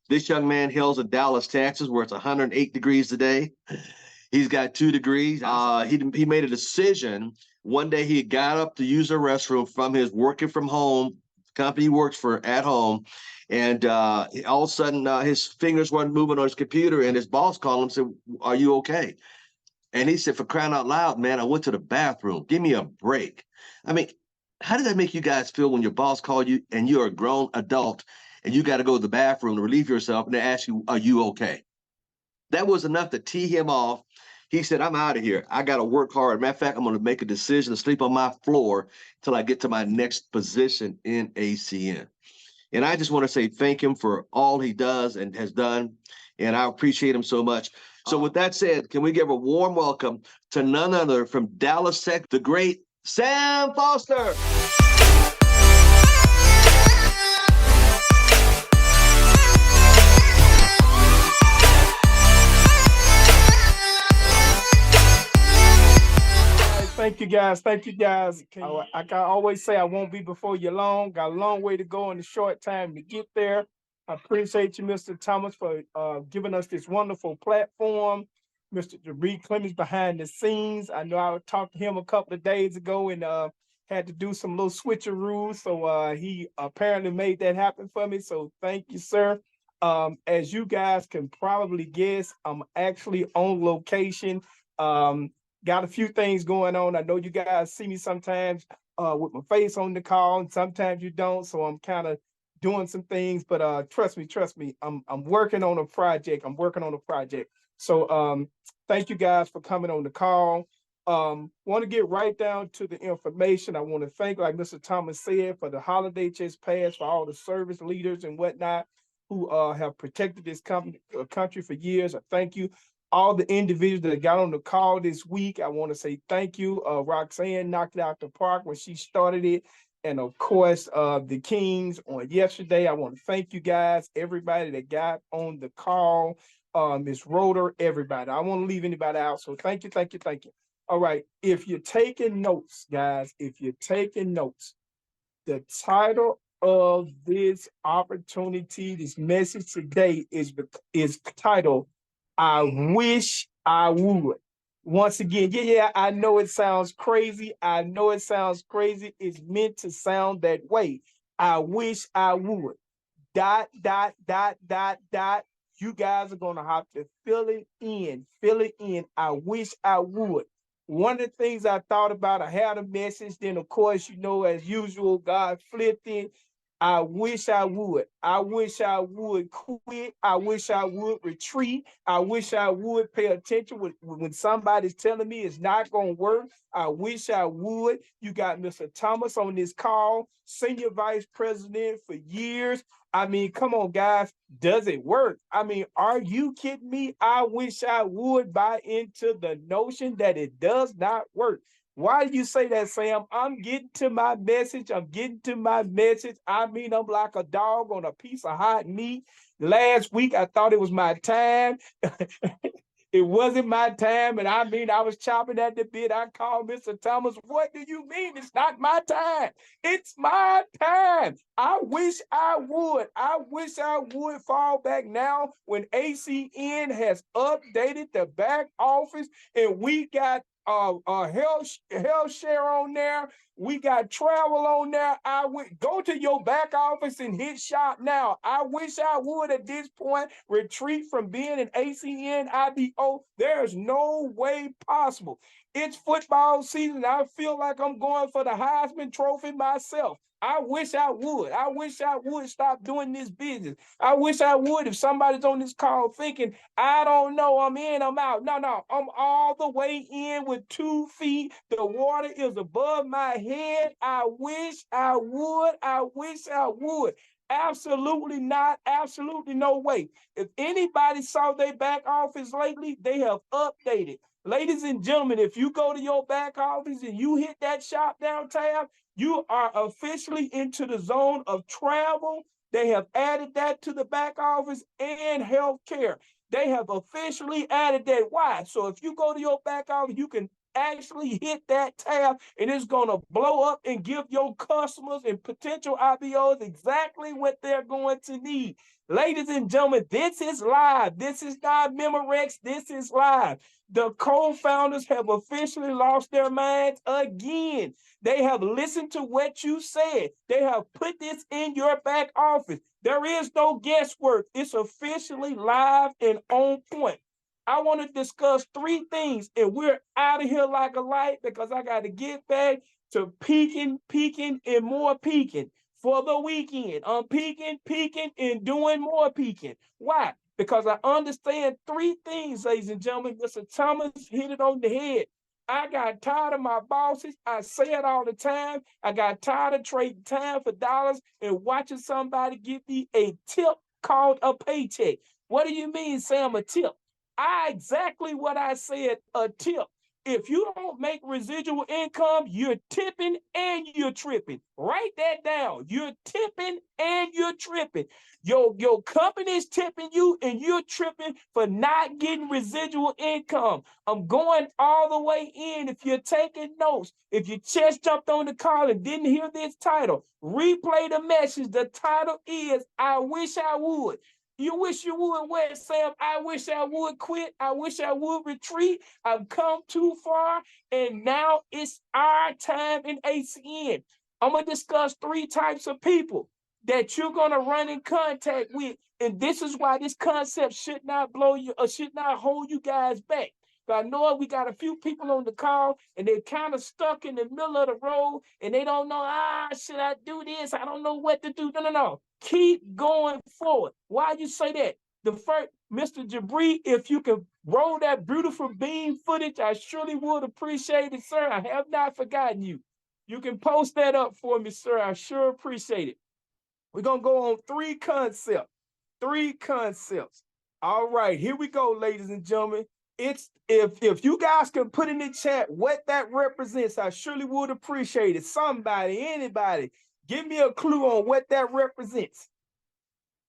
This young man hails in Dallas, Texas, where it's 108 degrees today. He's got 2 degrees. He made a decision. One day he got up to use the restroom from his working from home company he works for at home. And all of a sudden, his fingers weren't moving on his computer, and his boss called him and said, "Are you okay?" And he said, "For crying out loud, man, I went to the bathroom. Give me a break." I mean, how did that make you guys feel when your boss called you and you're a grown adult and you got to go to the bathroom to relieve yourself and they ask you, "Are you okay?" That was enough to tee him off. He said, "I'm out of here. I got to work hard. Matter of fact, I'm going to make a decision to sleep on my floor until I get to my next position in ACN." And I just want to say thank him for all he does and has done. And I appreciate him so much. So with that said, can we give a warm welcome to none other from Dallas Tech, the great Sam Foster. Thank you guys. Thank you guys. I can always say I won't be before you long. Got a long way to go in a short time to get there. I appreciate you, Mr. Thomas, for giving us this wonderful platform. Mr. Jareed Clemens behind the scenes. I know I talked to him a couple of days ago and had to do some little switcheroos. So he apparently made that happen for me. So thank you, sir. As you guys can probably guess, I'm actually on location. Got a few things going on. I know you guys see me sometimes with my face on the call, and sometimes you don't. So I'm kind of doing some things, but trust me, I'm working on a project. So thank you guys for coming on the call. Want to get right down to the information. I want to thank, like Mr. Thomas said, for the holiday just passed, for all the service leaders and whatnot who have protected this country for years. I thank you. All the individuals that got on the call this week, I want to say thank you. Roxanne knocked it out the park when she started it. And of course, the Kings on yesterday. I want to thank you guys, everybody that got on the call, Miss Roder, everybody. I don't want to leave anybody out. So thank you. All right. If you're taking notes, guys, the title of this opportunity, this message today is titled, "I wish I would." Once again, yeah, I know it sounds crazy. It's meant to sound that way. I wish I would. Dot, dot, dot, dot, dot. You guys are going to have to fill it in. I wish I would. One of the things I thought about, I had a message. Then, of course, as usual, God flipped it. I wish I would. I wish I would quit. I wish I would retreat. I wish I would pay attention when somebody's telling me it's not going to work. I wish I would. You got Mr. Thomas on this call, senior vice president for years. I mean, come on, guys. Does it work? I mean, are you kidding me? I wish I would buy into the notion that it does not work. Why do you say that, Sam? I'm getting to my message. I mean, I'm like a dog on a piece of hot meat. Last week, I thought it was my time. It wasn't my time. And I mean, I was chopping at the bit. I called Mr. Thomas. "What do you mean it's not my time? It's my time. I wish I would fall back now when ACN has updated the back office and we got health share on there. We got travel on there. I would go to your back office and hit shop now. I wish I would at this point retreat from being an ACN IBO. There's no way possible. It's football season. I feel like I'm going for the Heisman Trophy myself. I wish I would stop doing this business. I wish I would. If somebody's on this call thinking, I don't know, I'm in, I'm out. No, I'm all the way in with 2 feet. The water is above my head. I wish I would. Absolutely not. Absolutely no way. If anybody saw their back office lately, they have updated. Ladies and gentlemen, if you go to your back office and you hit that shop down tab, you are officially into the zone of travel. They have added that to the back office and healthcare. They have officially added that. Why? So if you go to your back office, you can actually hit that tab and it's going to blow up and give your customers and potential IBOs exactly what they're going to need. Ladies and gentlemen, this is live. This is not Memorex. This is live. The co-founders have officially lost their minds again. They have listened to what you said. They have put this in your back office. There is no guesswork. It's officially live and on point. I want to discuss three things, and we're out of here like a light because I got to get back to peaking, and more peaking for the weekend. I'm peaking, and doing more peaking. Why? Because I understand three things, ladies and gentlemen. Mr. Thomas hit it on the head. I got tired of my bosses. I say it all the time. I got tired of trading time for dollars and watching somebody give me a tip called a paycheck. What do you mean, Sam, a tip? Exactly what I said, a tip. If you don't make residual income, you're tipping and you're tripping. Write that down. You're tipping and you're tripping. Your company's tipping you and you're tripping for not getting residual income. I'm going all the way in. If you're taking notes, if you just jumped on the call and didn't hear this title, replay the message. The title is I Wish I Would. You wish you would what, Sam? I wish I would quit. I wish I would retreat. I've come too far, and now it's our time in ACN. I'm going to discuss three types of people that you're going to run in contact with, and this is why this concept should not blow you or should not hold you guys back. But I know we got a few people on the call, and they're kind of stuck in the middle of the road, and they don't know, should I do this? I don't know what to do. No. Keep going forward. Why you say that? The first, Mr. Jabri, if you could roll that beautiful beam footage, I surely would appreciate it, sir. I have not forgotten you. You can post that up for me, sir. I sure appreciate it. We're going to go on three concepts. All right, here we go, ladies and gentlemen. It's if you guys can put in the chat what that represents, I surely would appreciate it. Somebody, anybody, give me a clue on what that represents.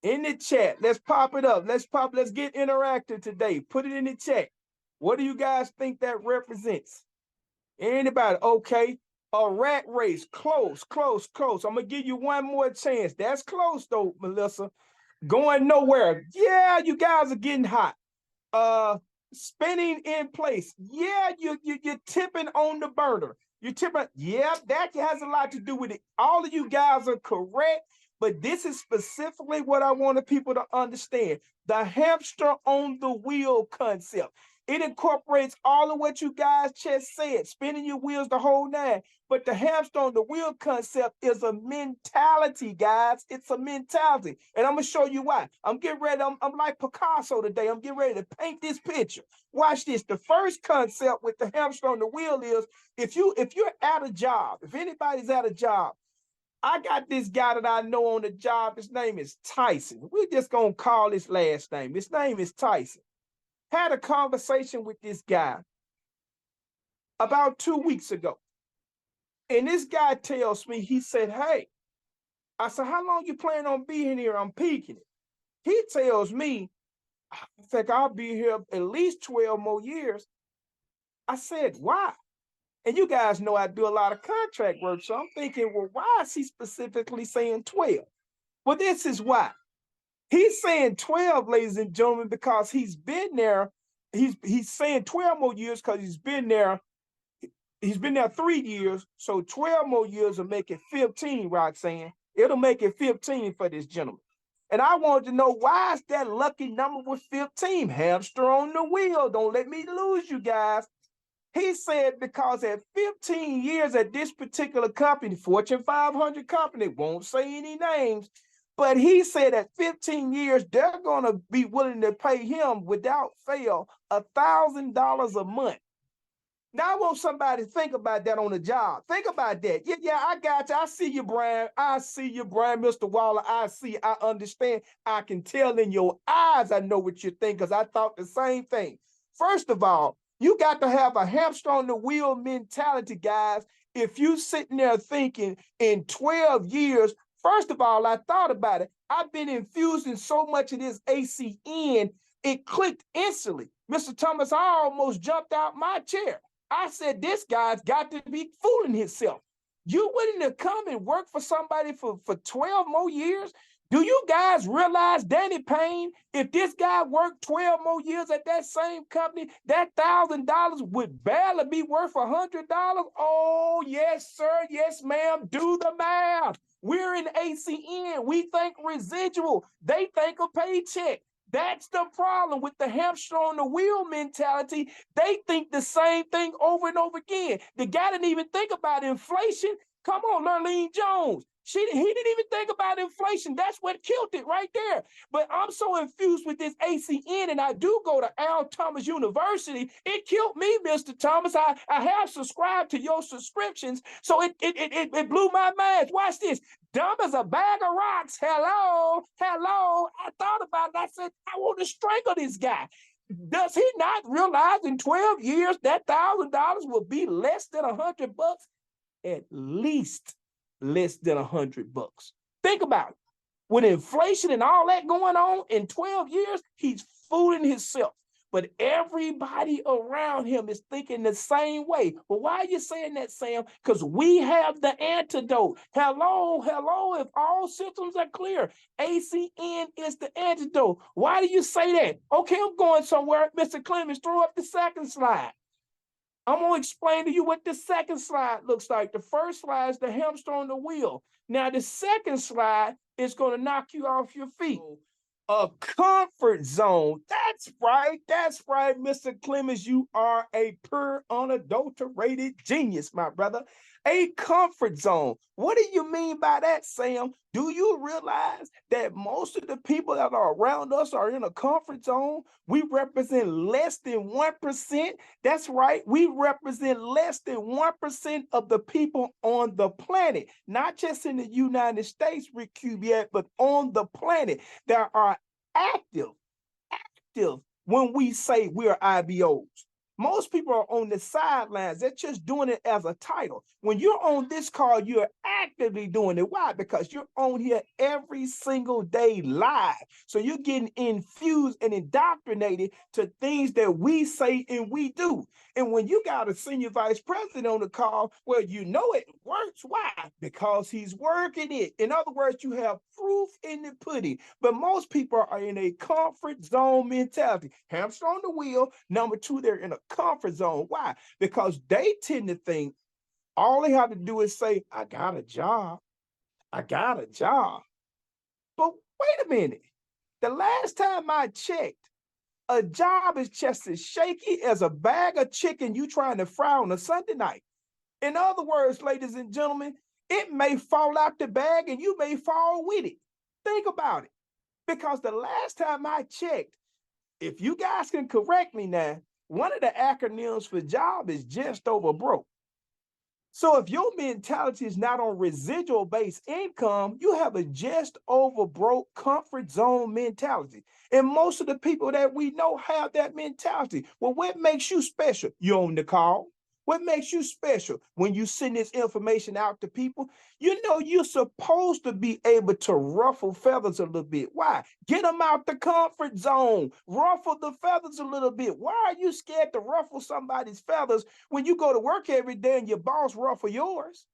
In the chat, let's pop it up. Let's get interactive today. Put it in the chat. What do you guys think that represents? Anybody? Okay. A rat race. Close. I'm gonna give you one more chance. That's close though, Melissa. Going nowhere. Yeah, you guys are getting hot. Spinning in place. Yeah, you're tipping on the burner. You're tipping. Yeah, that has a lot to do with it. All of you guys are correct, but this is specifically what I wanted people to understand. The hamster on the wheel concept. It incorporates all of what you guys just said, spinning your wheels the whole nine. But the hamster on the wheel concept is a mentality, guys. It's a mentality. And I'm going to show you why. I'm getting ready. I'm like Picasso today. I'm getting ready to paint this picture. Watch this. The first concept with the hamster on the wheel is if you're at a job, if anybody's at a job, I got this guy that I know on the job. His name is Tyson. We're just going to call his last name. His name is Tyson. Had a conversation with this guy about 2 weeks ago. And this guy tells me, he said, hey, I said, how long you plan on being here? I'm peaking it. He tells me, I think I'll be here at least 12 more years. I said, why? And you guys know I do a lot of contract work. So I'm thinking, well, why is he specifically saying 12? Well, this is why. He's saying 12, ladies and gentlemen, because he's been there. He's saying 12 more years because he's been there. He's been there 3 years. So 12 more years will make it 15, Roxanne. It'll make it 15 for this gentleman. And I wanted to know, why is that lucky number with 15? Hamster on the wheel. Don't let me lose you guys. He said because at 15 years at this particular company, Fortune 500 company, won't say any names, but he said at 15 years, they're going to be willing to pay him without fail $1,000 a month. Now I want somebody to think about that on the job. Think about that. Yeah, I got you. I see you, Brian. Mr. Waller. I understand. I can tell in your eyes, I know what you think, because I thought the same thing. First of all, you got to have a hamster on the wheel mentality, guys. If you sitting there thinking in 12 years, first of all, I thought about it. I've been infusing so much of this ACN, it clicked instantly. Mr. Thomas, I almost jumped out my chair. I said, this guy's got to be fooling himself. You willing to come and work for somebody for 12 more years? Do you guys realize, Danny Payne, if this guy worked 12 more years at that same company, that $1,000 would barely be worth $100? Oh, yes, sir. Yes, ma'am. Do the math. We're in ACN. We think residual. They think a paycheck. That's the problem with the hamster on the wheel mentality. They think the same thing over and over again. The guy didn't even think about inflation. Come on, Lurleen Jones. He didn't even think about inflation. That's what killed it right there. But I'm so infused with this ACN, and I do go to Al Thomas University. It killed me, Mr. Thomas. I have subscribed to your subscriptions, so it blew my mind. Watch this. Dumb as a bag of rocks. Hello. I thought about it. I said, I want to strangle this guy. Does he not realize in 12 years that $1,000 will be less than $100? At least less than $100. Think about it. With inflation and all that going on in 12 years, he's fooling himself. But everybody around him is thinking the same way. Well, why are you saying that, Sam? Because we have the antidote. Hello. If all systems are clear, ACN is the antidote. Why do you say that? Okay, I'm going somewhere. Mr. Clemens, throw up the second slide. I'm going to explain to you what the second slide looks like. The first slide is the hamster on the wheel. Now, the second slide is going to knock you off your feet. A comfort zone. That's right, Mr. Clemens. You are a pure, unadulterated genius, my brother. A comfort zone. What do you mean by that, Sam? Do you realize that most of the people that are around us are in a comfort zone? We represent less than 1%. That's right. We represent less than 1% of the people on the planet, not just in the United States, Rick Cubiat, but on the planet that are active when we say we're IBOs. Most people are on the sidelines. They're just doing it as a title. When you're on this call, you're actively doing it. Why? Because you're on here every single day live. So you're getting infused and indoctrinated to things that we say and we do. And when you got a senior vice president on the call, well, you know it works. Why? Because he's working it. In other words, you have proof in the pudding. But most people are in a comfort zone mentality. Hamster on the wheel. Number two, they're in a comfort zone. Why? Because they tend to think all they have to do is say, I got a job. But wait a minute. The last time I checked, a job is just as shaky as a bag of chicken you trying to fry on a Sunday night. In other words, ladies and gentlemen, it may fall out the bag and you may fall with it. Think about it. Because the last time I checked, if you guys can correct me now, one of the acronyms for job is just over broke. So if your mentality is not on residual-based income, you have a just over broke comfort zone mentality. And most of the people that we know have that mentality. Well, what makes you special? You're on the call. What makes you special when you send this information out to people? You know, you're supposed to be able to ruffle feathers a little bit. Why? Get them out the comfort zone. Ruffle the feathers a little bit. Why are you scared to ruffle somebody's feathers when you go to work every day and your boss ruffle yours?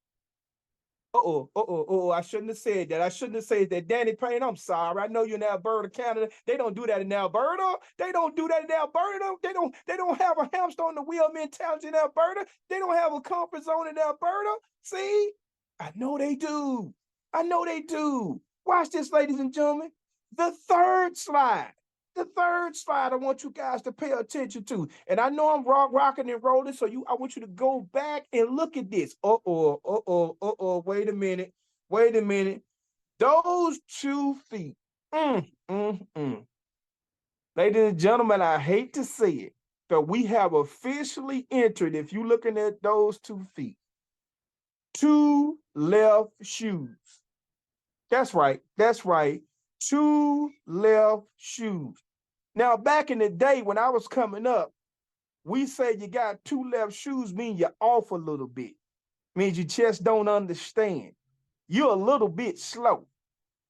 I shouldn't have said that. I shouldn't have said that. Danny Payne, I'm sorry. I know you're in Alberta, Canada. They don't do that in Alberta. They don't have a hamster on the wheel mentality in Alberta. They don't have a comfort zone in Alberta. See? I know they do. Watch this, ladies and gentlemen. The third slide I want you guys to pay attention to. And I know I'm rocking and rolling, so I want you to go back and look at this. Wait a minute. Those 2 feet. Ladies and gentlemen, I hate to say it, but we have officially entered, if you're looking at those 2 feet, 2 left shoes. That's right. 2 left shoes. Now, back in the day when I was coming up, we said you got 2 left shoes mean you're off a little bit. Means you just don't understand. You're a little bit slow.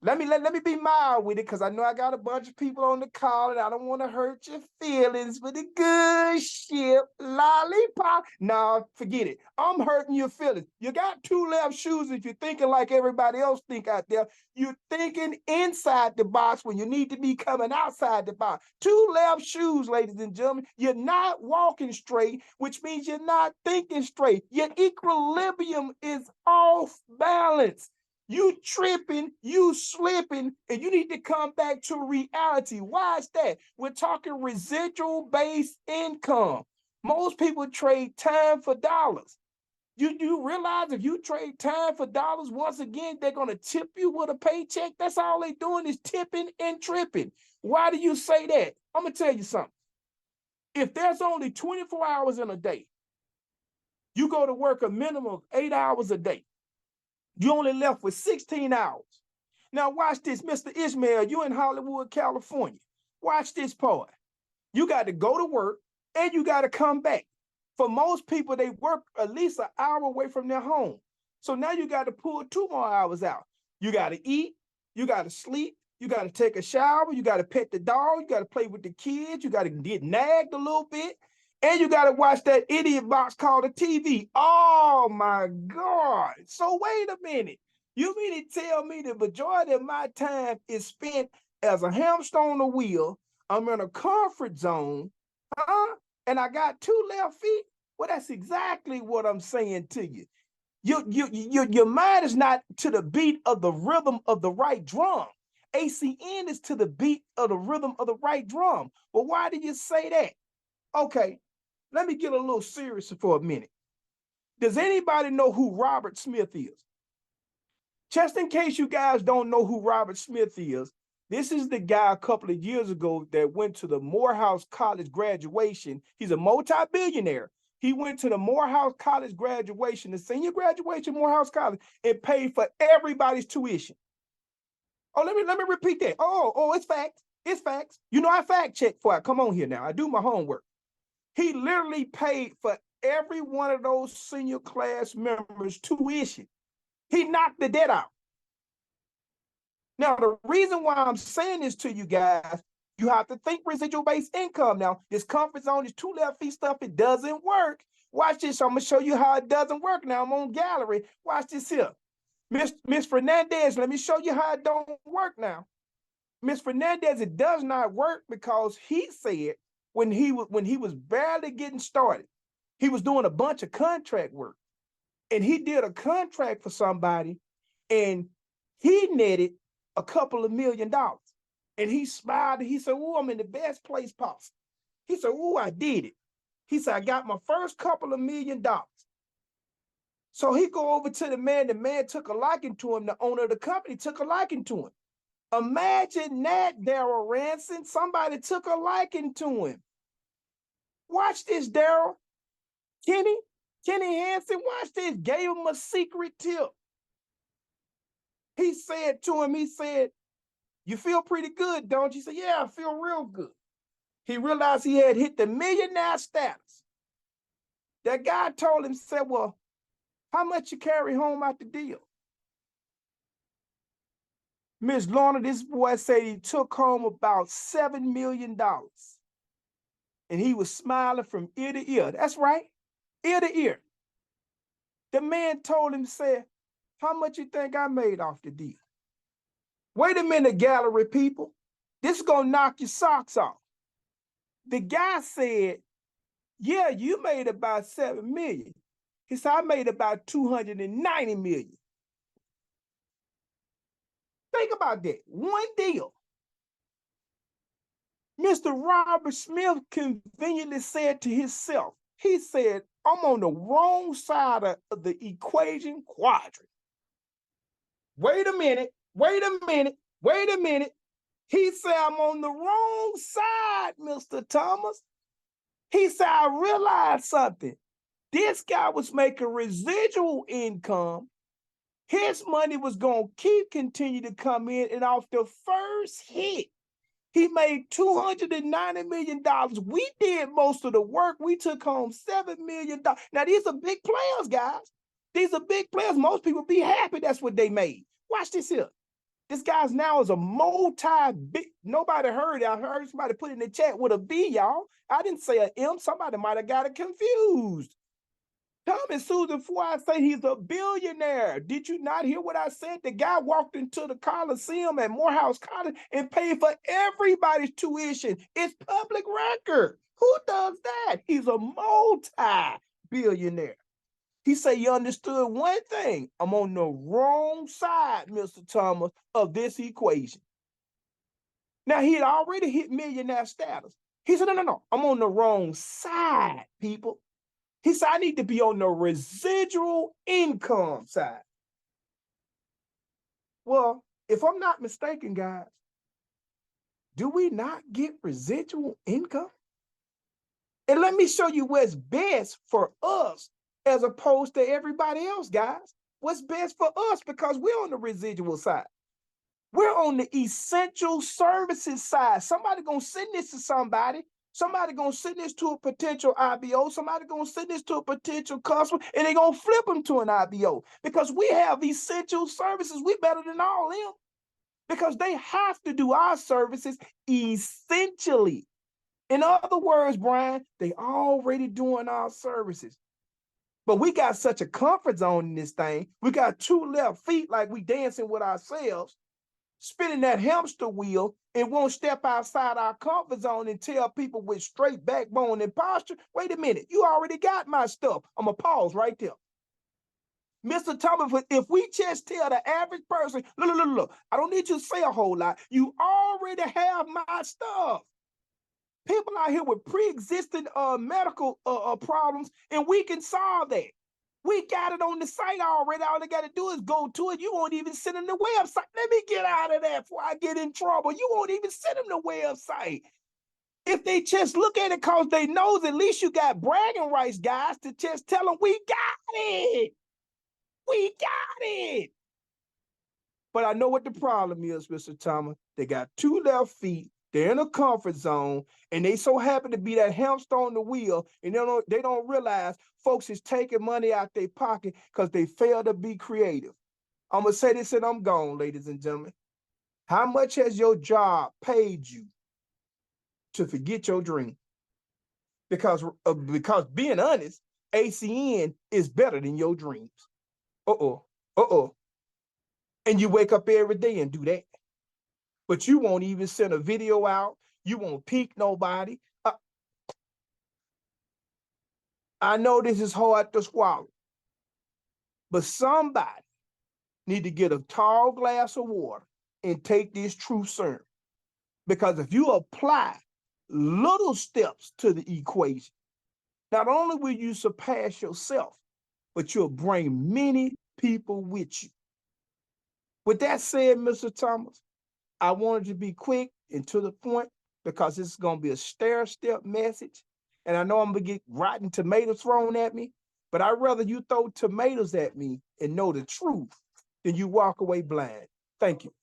let me be mild with it, because I know I got a bunch of people on the call and I don't want to hurt your feelings with the good ship lollipop. No, forget it. I'm hurting your feelings. You got two left shoes if you're thinking like everybody else think out there. You're thinking inside the box when you need to be coming outside the box. Two left shoes, ladies and gentlemen. You're not walking straight, which means you're not thinking straight. Your equilibrium is off balance. You tripping, you slipping, and you need to come back to reality. Why is that? We're talking residual based income. Most people trade time for dollars. You realize if you trade time for dollars, once again, they're going to tip you with a paycheck. That's all they're doing is tipping and tripping. Why do you say that? I'm going to tell you something. If there's only 24 hours in a day, you go to work a minimum of 8 hours a day. You only left with 16 hours. Now watch this, Mr. Ishmael, you in Hollywood, California. Watch this part. You got to go to work and you got to come back. For most people, they work at least an hour away from their home. So now you got to pull 2 more hours out. You got to eat, you got to sleep, you got to take a shower, you got to pet the dog, you got to play with the kids, you got to get nagged a little bit, and you got to watch that idiot box called a TV. Oh my God. So wait a minute. You mean to tell me the majority of my time is spent as a hamster on the wheel? I'm in a comfort zone, and I got 2 left feet? Well, that's exactly what I'm saying to you. Your mind is not to the beat of the rhythm of the right drum. ACN is to the beat of the rhythm of the right drum. Well, why do you say that? Okay, let me get a little serious for a minute. Does anybody know who Robert Smith is? Just in case you guys don't know who Robert Smith is, this is the guy a couple of years ago that went to the Morehouse College graduation. He's a multi-billionaire. He went to the Morehouse College graduation, the senior graduation, Morehouse College, and paid for everybody's tuition. Oh, let me repeat that. It's facts. It's facts. You know, I fact check for it. Come on here now. I do my homework. He literally paid for every one of those senior class members' tuition. He knocked the debt out. Now, the reason why I'm saying this to you guys, you have to think residual-based income. Now, this comfort zone, this 2 left feet stuff, it doesn't work. Watch this. I'm going to show you how it doesn't work. Now, I'm on gallery. Watch this here. Miss Fernandez, let me show you how it don't work now. Miss Fernandez, it does not work because he said when he was barely getting started, he was doing a bunch of contract work. And he did a contract for somebody and he netted a couple of $1 million. And he smiled and he said, "Oh, I'm in the best place possible." He said, "Oh, I did it." He said, "I got my first couple of $1 million." So he go over to the man took a liking to him, the owner of the company took a liking to him. Imagine that, Daryl Ranson, somebody took a liking to him. Watch this, Daryl. Kenny Hansen, watch this, gave him a secret tip. He said to him, "You feel pretty good, don't you?" He said, "Yeah, I feel real good." He realized he had hit the millionaire status. That guy told him, said, "Well, how much you carry home out the deal?" Miss Lorna, this boy said he took home about $7 million. And he was smiling from ear to ear. That's right, ear to ear. The man told him, said, "How much you think I made off the deal?" Wait a minute, gallery people. This is going to knock your socks off. The guy said, "Yeah, you made about 7 million. He said, "I made about 290 million. Think about that. One deal. Mr. Robert Smith conveniently said to himself, he said, "I'm on the wrong side of the equation quadrant." Wait a minute. He said, "I'm on the wrong side, Mr. Thomas." He said, "I realized something. This guy was making residual income. His money was going to continue to come in, and off the first hit, he made $290 million. We did most of the work. We took home $7 million. Now, these are big players, guys. These are big players. Most people be happy that's what they made. Watch this here. This guy's now is a multi-big, nobody heard it. I heard somebody put in the chat with a B, y'all. I didn't say an M. Somebody might have got it confused. Thomas Susan, before I say he's a billionaire. Did you not hear what I said? The guy walked into the Coliseum at Morehouse College and paid for everybody's tuition. It's public record. Who does that? He's a multi-billionaire. He said, you understood one thing. I'm on the wrong side, Mr. Thomas, of this equation. Now, he had already hit millionaire status. He said, no. I'm on the wrong side, people. He said, I need to be on the residual income side. Well, if I'm not mistaken, guys, do we not get residual income? And let me show you what's best for us as opposed to everybody else, guys. What's best for us, because we're on the residual side. We're on the essential services side. Somebody gonna send this to somebody. Somebody gonna send this to a potential IBO. Somebody gonna send this to a potential customer, and they gonna flip them to an IBO because we have essential services. We better than all them because they have to do our services essentially. In other words, Brian, they already doing our services. But we got such a comfort zone in this thing. We got two left feet like we dancing with ourselves, spinning that hamster wheel, and won't step outside our comfort zone and tell people with straight backbone and posture, wait a minute, you already got my stuff. I'm going to pause right there. Mr. Thomas, if we just tell the average person, look, I don't need you to say a whole lot. You already have my stuff. People out here with pre-existing medical problems, and we can solve that. We got it on the site already. All they got to do is go to it. You won't even send them the website. Let me get out of that before I get in trouble. You won't even send them the website. If they just look at it because they know, at least you got bragging rights, guys, to just tell them, we got it. We got it. But I know what the problem is, Mr. Thomas. They got two left feet. They're in a comfort zone, and they so happen to be that hamster on the wheel, and they don't realize folks is taking money out their pocket because they fail to be creative. I'm going to say this and I'm gone, ladies and gentlemen. How much has your job paid you to forget your dream? Because being honest, ACN is better than your dreams. And you wake up every day and do that. But you won't even send a video out. You won't peek nobody. I know this is hard to swallow, but somebody need to get a tall glass of water and take this truth serum. Because if you apply little steps to the equation, not only will you surpass yourself, but you'll bring many people with you. With that said, Mr. Thomas, I wanted to be quick and to the point because this is going to be a stair-step message. And I know I'm going to get rotten tomatoes thrown at me, but I'd rather you throw tomatoes at me and know the truth than you walk away blind. Thank you.